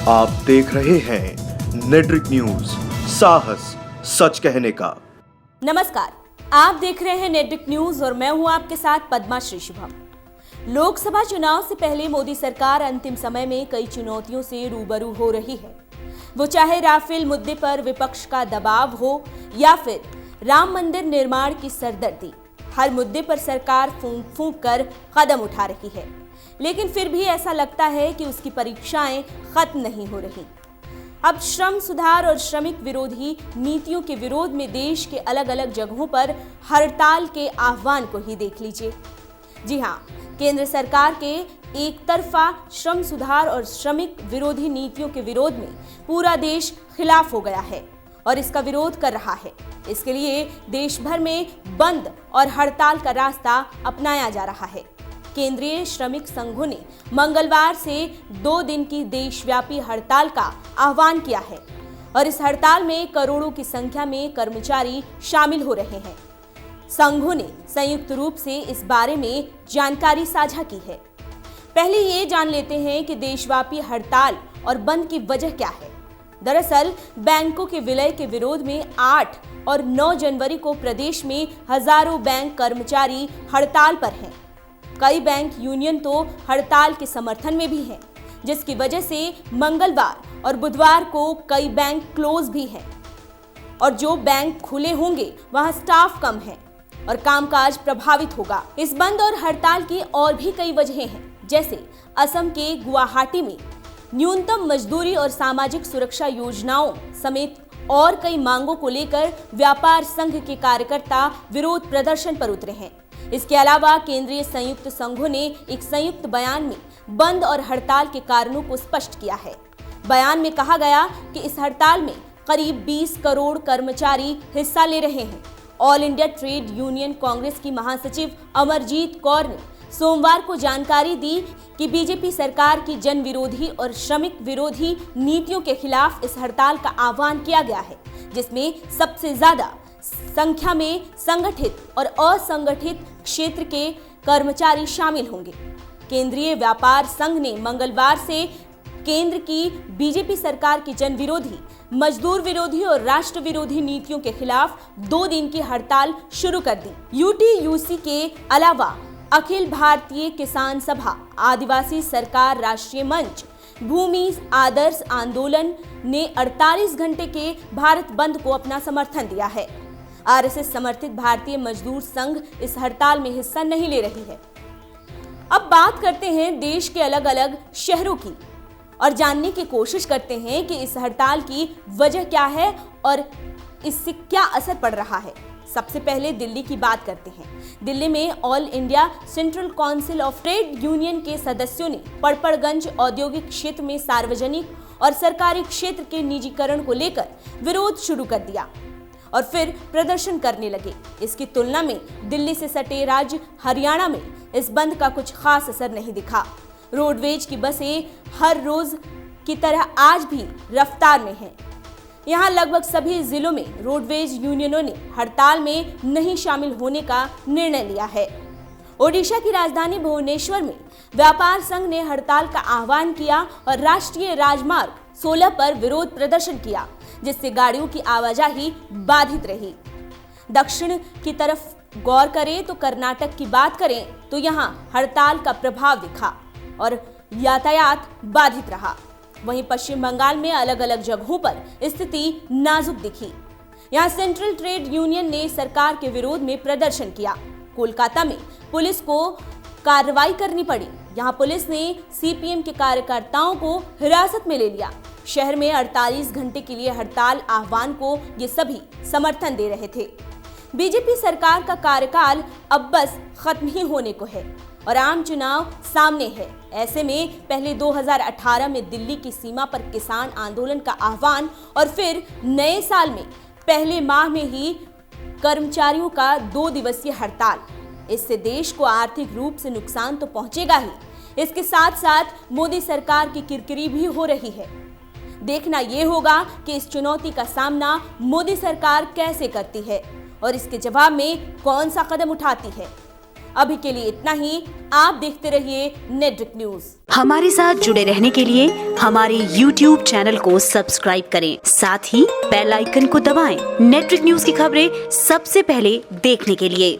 आप देख रहे हैं नेट्रिक न्यूज, साहस सच कहने का। नमस्कार, आप देख रहे हैं नेट्रिक न्यूज और मैं हूं आपके साथ पद्मा श्री शुभम। लोकसभा चुनाव से पहले मोदी सरकार अंतिम समय में कई चुनौतियों से रूबरू हो रही है। वो चाहे राफेल मुद्दे पर विपक्ष का दबाव हो या फिर राम मंदिर निर्माण की सरदर्दी, हर मुद्दे पर सरकार फूंक फूंक कर कदम उठा रही है, लेकिन फिर भी ऐसा लगता है कि उसकी परीक्षाएं खत्म नहीं हो रही। अब श्रम सुधार और श्रमिक विरोधी नीतियों के विरोध में देश के अलग अलग जगहों पर हड़ताल के आह्वान को ही देख लीजिए। जी हाँ, केंद्र सरकार के एक तरफा श्रम सुधार और श्रमिक विरोधी नीतियों के विरोध में पूरा देश खिलाफ हो गया है और इसका विरोध कर रहा है। इसके लिए देश भर में बंद और हड़ताल का रास्ता अपनाया जा रहा है। केंद्रीय श्रमिक संघों ने मंगलवार से 2 दिन की देशव्यापी हड़ताल का आह्वान किया है और इस हड़ताल में करोड़ों की संख्या में कर्मचारी शामिल हो रहे हैं। संघों ने संयुक्त रूप से इस बारे में जानकारी साझा की है। पहले ये जान लेते हैं कि देशव्यापी हड़ताल और बंद की वजह क्या है। दरअसल बैंकों के विलय के विरोध में 8 और 9 जनवरी को प्रदेश में हजारों बैंक कर्मचारी हड़ताल पर हैं। कई बैंक यूनियन तो हड़ताल के समर्थन में भी हैं, जिसकी वजह से मंगलवार और बुधवार को कई बैंक क्लोज भी हैं और जो बैंक खुले होंगे वहां स्टाफ कम है और कामकाज प्रभावित होगा। इस बंद और हड़ताल की और भी कई वजहें हैं, जैसे असम के गुवाहाटी में न्यूनतम मजदूरी और सामाजिक सुरक्षा योजनाओं समेत और कई मांगों को लेकर व्यापार संघ के कार्यकर्ता विरोध प्रदर्शन पर उतरे हैं। इसके अलावा केंद्रीय संयुक्त संघों ने एक संयुक्त बयान में बंद और हड़ताल के कारणों को स्पष्ट किया है। बयान में कहा गया कि इस हड़ताल में करीब 20 करोड़ कर्मचारी हिस्सा ले रहे हैं। All India trade union Congress की महासचिव अमरजीत कौर ने सोमवार को जानकारी दी कि बीजेपी सरकार की जन विरोधी और श्रमिक विरोधी नीतियों के खिलाफ इस हड़ताल का आह्वान किया गया है, जिसमें सबसे ज्यादा संख्या में संगठित और असंगठित क्षेत्र के कर्मचारी शामिल होंगे। केंद्रीय व्यापार संघ ने मंगलवार से केंद्र की बीजेपी सरकार की जन विरोधी, मजदूर विरोधी और राष्ट्र विरोधी नीतियों के खिलाफ 2 दिन की हड़ताल शुरू कर दी। यूटीयूसी के अलावा अखिल भारतीय किसान सभा, आदिवासी सरकार राष्ट्रीय मंच, भूमि आदर्श आंदोलन ने 48 घंटे के भारत बंद को अपना समर्थन दिया है। आरएसएस समर्थित भारतीय मजदूर संघ इस हड़ताल में हिस्सा नहीं ले रही है। अब बात करते हैं देश के अलग अलग शहरों की और जानने की कोशिश करते हैं कि इस हड़ताल की वजह क्या है और इससे क्या असर पड़ रहा है। सबसे पहले दिल्ली की बात करते हैं। दिल्ली में all India central council of trade union के सदस्यों ने पड़पड़गंज औद्योगिक क्षेत्र में सार्वजनिक और सरकारी क्षेत्र के निजीकरण को लेकर विरोध शुरू कर दिया और फिर प्रदर्शन करने लगे। इसकी तुलना में दिल्ली से सटे राज्य हरियाणा में इस बंद का कुछ खास असर नहीं दिखा। रोडवेज की बसें हर रोज की तरह आज भी रफ्तार में हैं। यहाँ लगभग सभी जिलों में रोडवेज यूनियनों ने हड़ताल में नहीं शामिल होने का निर्णय लिया है। ओडिशा की राजधानी भुवनेश्वर में व्यापार संघ ने हड़ताल का आह्वान किया और राष्ट्रीय राजमार्ग 16 पर विरोध प्रदर्शन किया, जिससे गाड़ियों की आवाजाही बाधित रही। दक्षिण की तरफ गौर करें तो कर्नाटक की बात करें तो यहाँ हड़ताल का प्रभाव दिखा और यातायात बाधित रहा। वहीं पश्चिम बंगाल में अलग अलग जगहों पर स्थिति नाजुक दिखी। यहाँ सेंट्रल ट्रेड यूनियन ने सरकार के विरोध में प्रदर्शन किया। कोलकाता में पुलिस को कार्रवाई करनी पड़ी। यहाँ पुलिस ने सीपीएम के कार्यकर्ताओं को हिरासत में ले लिया। शहर में 48 घंटे के लिए हड़ताल आह्वान को ये सभी समर्थन दे रहे थे। बीजेपी सरकार का कार्यकाल अब बस खत्म ही होने को है और आम चुनाव सामने है। ऐसे में पहले 2018 में दिल्ली की सीमा पर किसान आंदोलन का आह्वान और फिर नए साल में पहले माह में ही कर्मचारियों का 2 दिवसीय हड़ताल। इससे देश को आर्थिक रूप से नुकसान तो पहुंचेगा ही, इसके साथ साथ मोदी सरकार की किरकिरी भी हो रही है। देखना यह होगा कि इस चुनौती का सामना मोदी सरकार कैसे करती है और इसके जवाब में कौन सा कदम उठाती है। अभी के लिए इतना ही। आप देखते रहिए नेट्रिक न्यूज। हमारे साथ जुड़े रहने के लिए हमारे YouTube चैनल को सब्सक्राइब करें, साथ ही बेल आइकन को दबाएं। नेट्रिक न्यूज की खबरें सबसे पहले देखने के लिए।